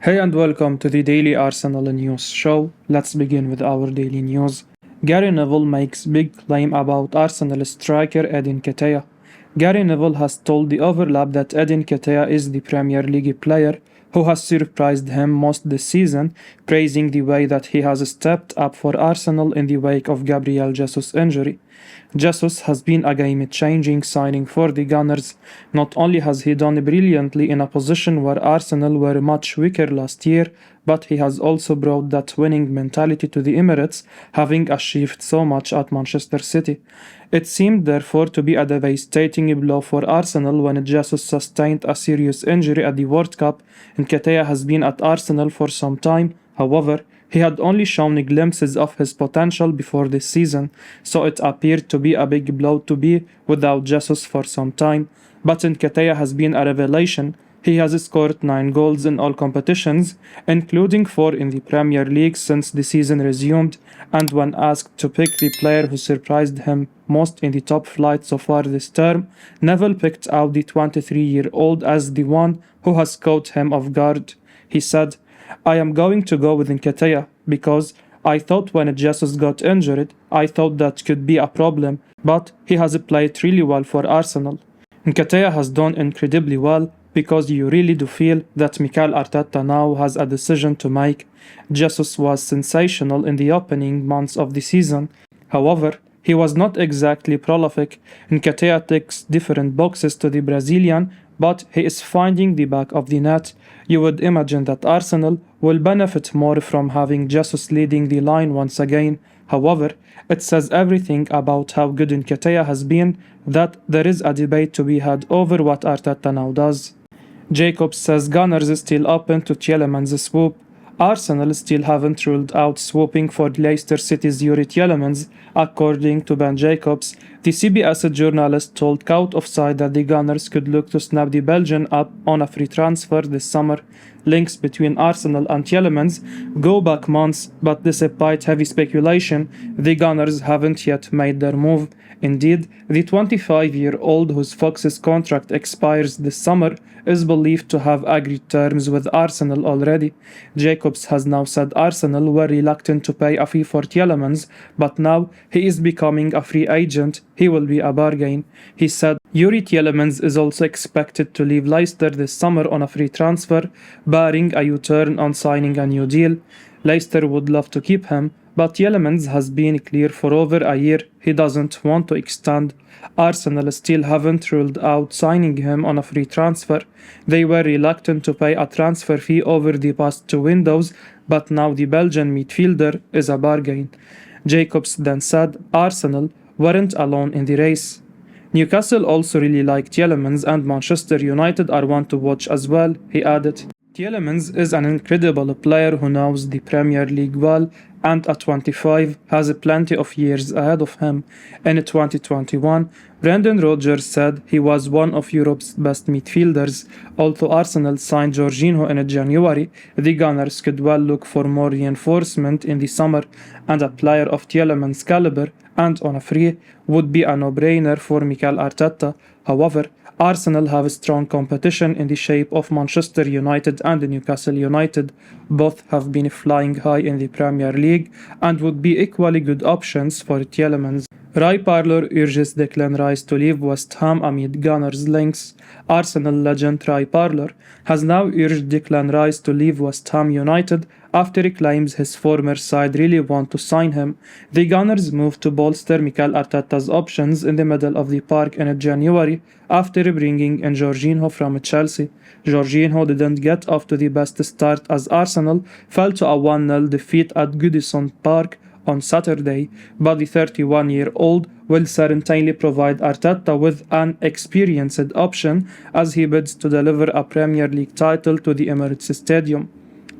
Hey and welcome to the Daily Arsenal News Show. Let's begin with our daily news. Gary Neville makes big claim about Arsenal striker Eddie Nketiah. Gary Neville has told The Overlap that Eddie Nketiah is the Premier League player who has surprised him most this season, praising the way that he has stepped up for Arsenal in the wake of Gabriel Jesus' injury. Jesus has been a game-changing signing for the Gunners. Not only has he done brilliantly in a position where Arsenal were much weaker last year, but he has also brought that winning mentality to the Emirates, having achieved so much at Manchester City. It seemed therefore to be a devastating blow for Arsenal when Jesus sustained a serious injury at the World Cup. Nketiah has been at Arsenal for some time, however, he had only shown glimpses of his potential before this season, so it appeared to be a big blow to be without Jesus for some time. But Nketiah has been a revelation. He has scored 9 goals in all competitions, including 4 in the Premier League since the season resumed, and when asked to pick the player who surprised him most in the top flight so far this term, Neville picked out the 23-year-old as the one who has caught him off guard. He said, "I am going to go with Nketiah because I thought when Jesus got injured, I thought that could be a problem, but he has played really well for Arsenal." Nketiah has done incredibly well because you really do feel that Mikel Arteta now has a decision to make. Jesus was sensational in the opening months of the season. However, he was not exactly prolific. Nketiah ticks different boxes to the Brazilian, but he is finding the back of the net. You would imagine that Arsenal will benefit more from having Jesus leading the line once again. However, it says everything about how good Nketiah has been that there is a debate to be had over what Arteta now does. Jacobs says Gunners is still open to Tielemans' swoop. Arsenal still haven't ruled out swooping for Leicester City's Youri Tielemans, according to Ben Jacobs. The CBS journalist told CaughtOffside that the Gunners could look to snap the Belgian up on a free transfer this summer. Links between Arsenal and Tielemans go back months, but despite heavy speculation, the Gunners haven't yet made their move. Indeed, the 25-year-old whose Fox's contract expires this summer is believed to have agreed terms with Arsenal already. Jacobs has now said Arsenal were reluctant to pay a fee for Tielemans, but now he is becoming a free agent. He will be a bargain. He said Youri Tielemans is also expected to leave Leicester this summer on a free transfer, barring a U-turn on signing a new deal. Leicester would love to keep him, but Tielemans has been clear for over a year he doesn't want to extend. Arsenal still haven't ruled out signing him on a free transfer. They were reluctant to pay a transfer fee over the past 2 windows, but now the Belgian midfielder is a bargain. Jacobs then said Arsenal weren't alone in the race. Newcastle also really like Tielemans and Manchester United are one to watch as well, he added. Tielemans is an incredible player who knows the Premier League well and at 25 has plenty of years ahead of him. In 2021, Brendan Rodgers said he was one of Europe's best midfielders. Although Arsenal signed Jorginho in January, the Gunners could well look for more reinforcement in the summer, and a player of Tielemans' caliber and on a free would be a no-brainer for Mikel Arteta. However, Arsenal have strong competition in the shape of Manchester United and Newcastle United. Both have been flying high in the Premier League and would be equally good options for Tielemans. Ray Parlour urges Declan Rice to leave West Ham amid Gunners' links. Arsenal legend Ray Parlour has now urged Declan Rice to leave West Ham United after he claims his former side really want to sign him. The Gunners moved to bolster Mikel Arteta's options in the middle of the park in January after bringing in Jorginho from Chelsea. Jorginho didn't get off to the best start as Arsenal fell to a 1-0 defeat at Goodison Park on Saturday, but the 31-year-old will certainly provide Arteta with an experienced option as he bids to deliver a Premier League title to the Emirates Stadium.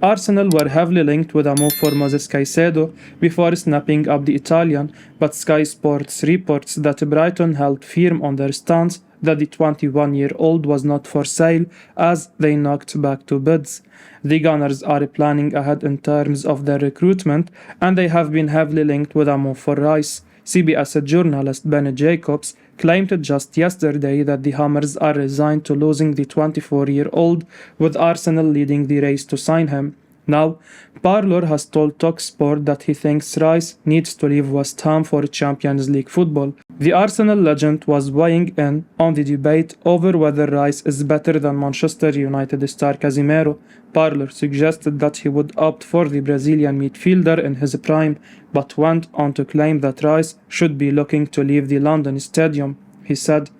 Arsenal were heavily linked with a move for Moses Caicedo before snapping up the Italian, but Sky Sports reports that Brighton held firm on their stance that the 21-year-old was not for sale as they knocked back 2 bids. The Gunners are planning ahead in terms of their recruitment, and they have been heavily linked with a move for Rice. CBS journalist Ben Jacobs claimed just yesterday that the Hammers are resigned to losing the 24-year-old, with Arsenal leading the race to sign him. Now, Parlour has told TalkSport that he thinks Rice needs to leave West Ham for Champions League football. The Arsenal legend was weighing in on the debate over whether Rice is better than Manchester United star Casemiro. Parlour suggested that he would opt for the Brazilian midfielder in his prime, but went on to claim that Rice should be looking to leave the London stadium. He said,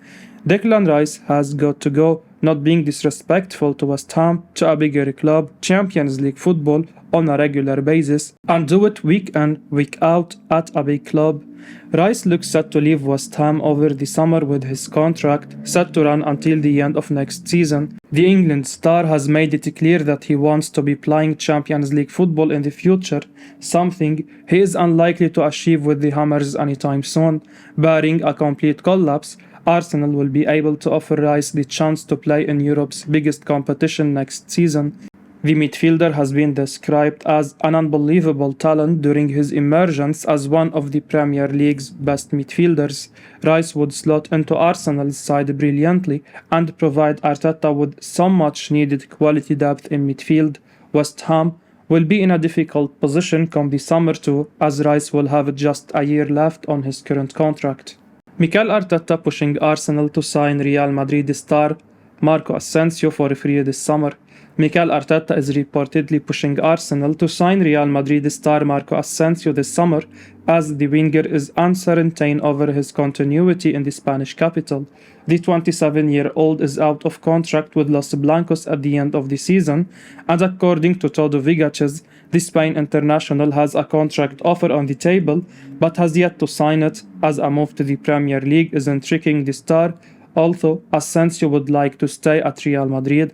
"Declan Rice has got to go, not being disrespectful to West Ham, to a bigger club, Champions League football on a regular basis, and do it week in, week out at a big club." Rice looks set to leave West Ham over the summer with his contract set to run until the end of next season. The England star has made it clear that he wants to be playing Champions League football in the future, something he is unlikely to achieve with the Hammers anytime soon. Barring a complete collapse, Arsenal will be able to offer Rice the chance to play in Europe's biggest competition next season. The midfielder has been described as an unbelievable talent during his emergence as one of the Premier League's best midfielders. Rice would slot into Arsenal's side brilliantly and provide Arteta with some much needed quality depth in midfield. West Ham will be in a difficult position come the summer too, as Rice will have just a year left on his current contract. Mikel Arteta pushing Arsenal to sign Real Madrid star Marco Ascencio for free this summer. Mikel Arteta is reportedly pushing Arsenal to sign Real Madrid star Marco Ascencio this summer, as the winger is uncertain over his continuity in the Spanish capital. The 27-year-old is out of contract with Los Blancos at the end of the season, and according to Todo Vigaches, the Spain international has a contract offer on the table, but has yet to sign it, as a move to the Premier League is intriguing the star, although Ascencio would like to stay at Real Madrid.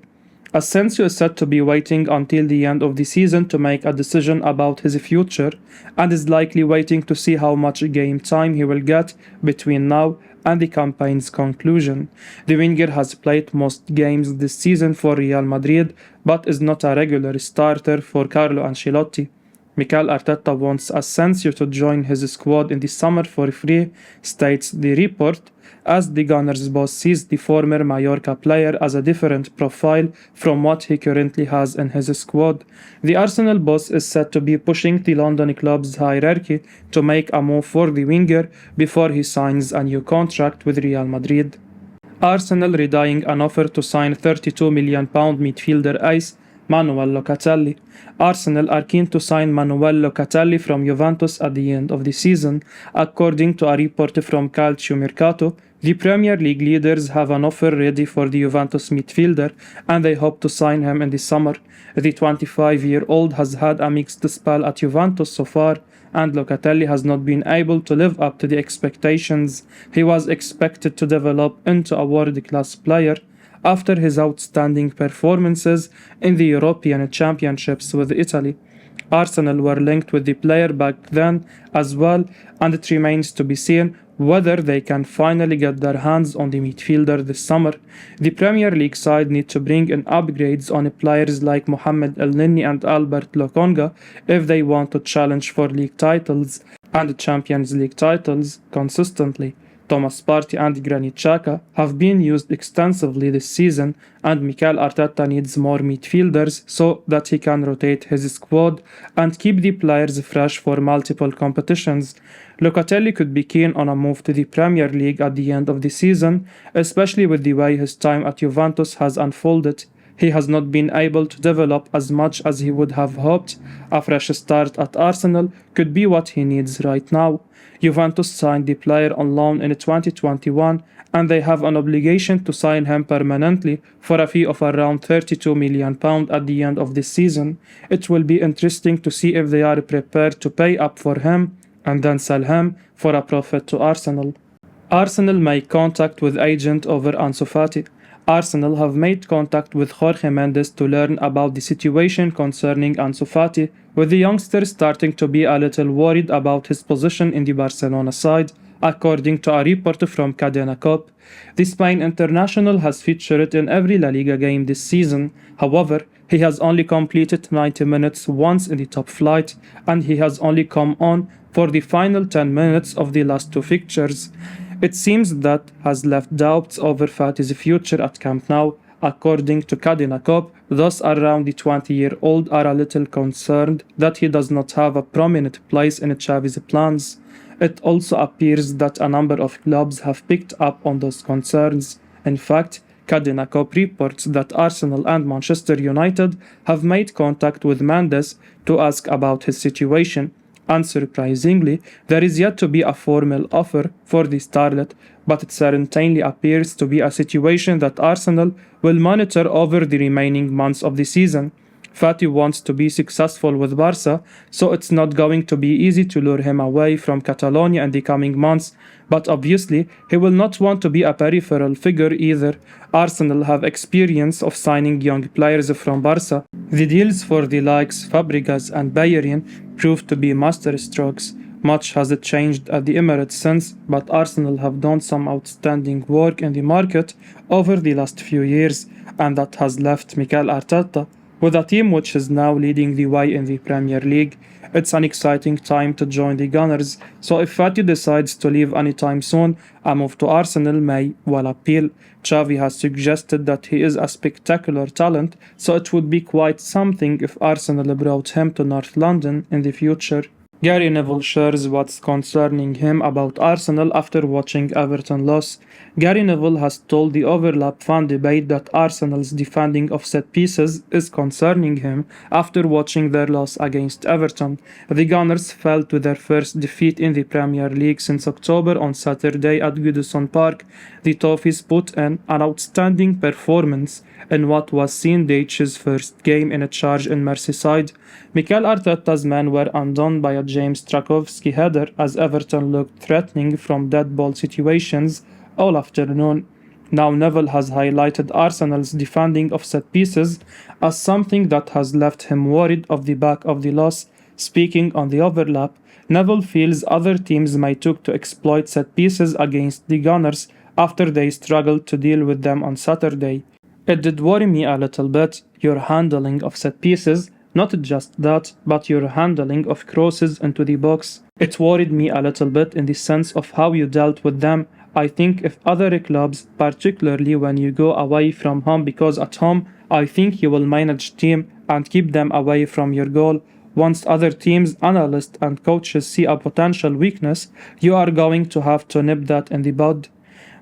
Ascencio is said to be waiting until the end of the season to make a decision about his future, and is likely waiting to see how much game time he will get between now and the campaign's conclusion. The winger has played most games this season for Real Madrid, but is not a regular starter for Carlo Ancelotti. Mikel Arteta wants Ascencio to join his squad in the summer for free, states the report, as the Gunners' boss sees the former Mallorca player as a different profile from what he currently has in his squad. The Arsenal boss is said to be pushing the London club's hierarchy to make a move for the winger before he signs a new contract with Real Madrid. Arsenal redying an offer to sign £32 million midfielder ace Manuel Locatelli. Arsenal are keen to sign Manuel Locatelli from Juventus at the end of the season. According to a report from Calciomercato, the Premier League leaders have an offer ready for the Juventus midfielder, and they hope to sign him in the summer. The 25-year-old has had a mixed spell at Juventus so far, and Locatelli has not been able to live up to the expectations. He was expected to develop into a world-class player after his outstanding performances in the European Championships with Italy. Arsenal were linked with the player back then as well, and it remains to be seen whether they can finally get their hands on the midfielder this summer. The Premier League side need to bring in upgrades on players like Mohamed El-Neni and Albert Lokonga if they want to challenge for league titles and Champions League titles consistently. Thomas Partey and Granit Xhaka have been used extensively this season, and Mikel Arteta needs more midfielders so that he can rotate his squad and keep the players fresh for multiple competitions. Locatelli could be keen on a move to the Premier League at the end of the season, especially with the way his time at Juventus has unfolded. He has not been able to develop as much as he would have hoped. A fresh start at Arsenal could be what he needs right now. Juventus signed the player on loan in 2021, and they have an obligation to sign him permanently for a fee of around £32 million at the end of this season. It will be interesting to see if they are prepared to pay up for him and then sell him for a profit to Arsenal. Arsenal make contact with agent over Ansu Fati. Arsenal have made contact with Jorge Mendes to learn about the situation concerning Ansu Fati, with the youngster starting to be a little worried about his position in the Barcelona side, according to a report from Cadena COP. The Spain international has featured in every La Liga game this season. However, he has only completed 90 minutes once in the top flight, and he has only come on for the final 10 minutes of the last two fixtures. It seems that has left doubts over Fati's future at Camp Nou. According to Kadinakop, those around the 20-year-old are a little concerned that he does not have a prominent place in Xavi's plans. It also appears that a number of clubs have picked up on those concerns. In fact, Kadinakop reports that Arsenal and Manchester United have made contact with Mendes to ask about his situation. Unsurprisingly, there is yet to be a formal offer for the starlet, but it certainly appears to be a situation that Arsenal will monitor over the remaining months of the season. Fati wants to be successful with Barca, so it's not going to be easy to lure him away from Catalonia in the coming months, but obviously he will not want to be a peripheral figure either. Arsenal have experience of signing young players from Barca. The deals for the likes Fabregas and Bellerin proved to be masterstrokes. Much has changed at the Emirates since, but Arsenal have done some outstanding work in the market over the last few years, and that has left Mikel Arteta with a team which is now leading the way in the Premier League. It's an exciting time to join the Gunners, so if Fati decides to leave anytime soon, a move to Arsenal may well appeal. Xavi has suggested that he is a spectacular talent, so it would be quite something if Arsenal brought him to North London in the future. Gary Neville shares what's concerning him about Arsenal after watching Everton lose. Gary Neville has told the Overlap fan debate that Arsenal's defending of set pieces is concerning him after watching their loss against Everton. The Gunners fell to their first defeat in the Premier League since October on Saturday at Goodison Park. The Toffees put in an outstanding performance in what was Dyche's first game in a charge in Merseyside. Mikel Arteta's men were undone by a James Trakowski header as Everton looked threatening from dead ball situations all afternoon. Now Neville has highlighted Arsenal's defending of set pieces as something that has left him worried off the back of the loss. Speaking on the Overlap, Neville feels other teams might look to exploit set pieces against the Gunners after they struggled to deal with them on Saturday. It did worry me a little bit, your handling of set pieces, not just that, but your handling of crosses into the box. It worried me a little bit in the sense of how you dealt with them. I think if other clubs, particularly when you go away from home, because at home, I think you will manage team and keep them away from your goal. Once other teams, analysts and coaches see a potential weakness, you are going to have to nip that in the bud.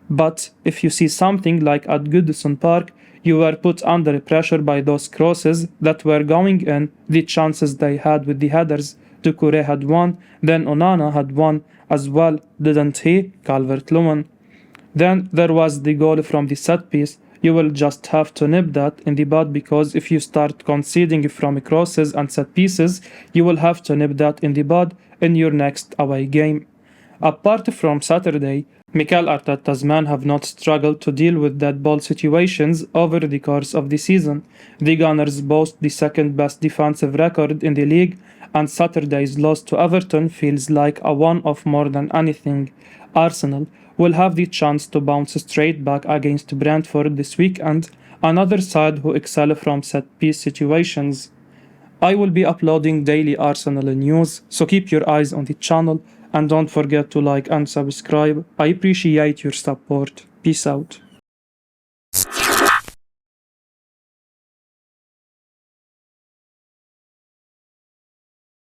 But if you see something like at Goodison Park, you were put under pressure by those crosses that were going in, the chances they had with the headers. Doucouré had one, then Onana had one as well, didn't he? Calvert-Lewin. Then there was the goal from the set piece. You will just have to nip that in the bud, because if you start conceding from crosses and set pieces, you will have to nip that in the bud in your next away game. Apart from Saturday, Mikel Arteta's men have not struggled to deal with dead ball situations over the course of the season. The Gunners boast the second best defensive record in the league, and Saturday's loss to Everton feels like a one-off more than anything. Arsenal will have the chance to bounce straight back against Brentford this weekend, another side who excel from set-piece situations. I will be uploading daily Arsenal news, so keep your eyes on the channel and don't forget to like and subscribe. I appreciate your support. Peace out.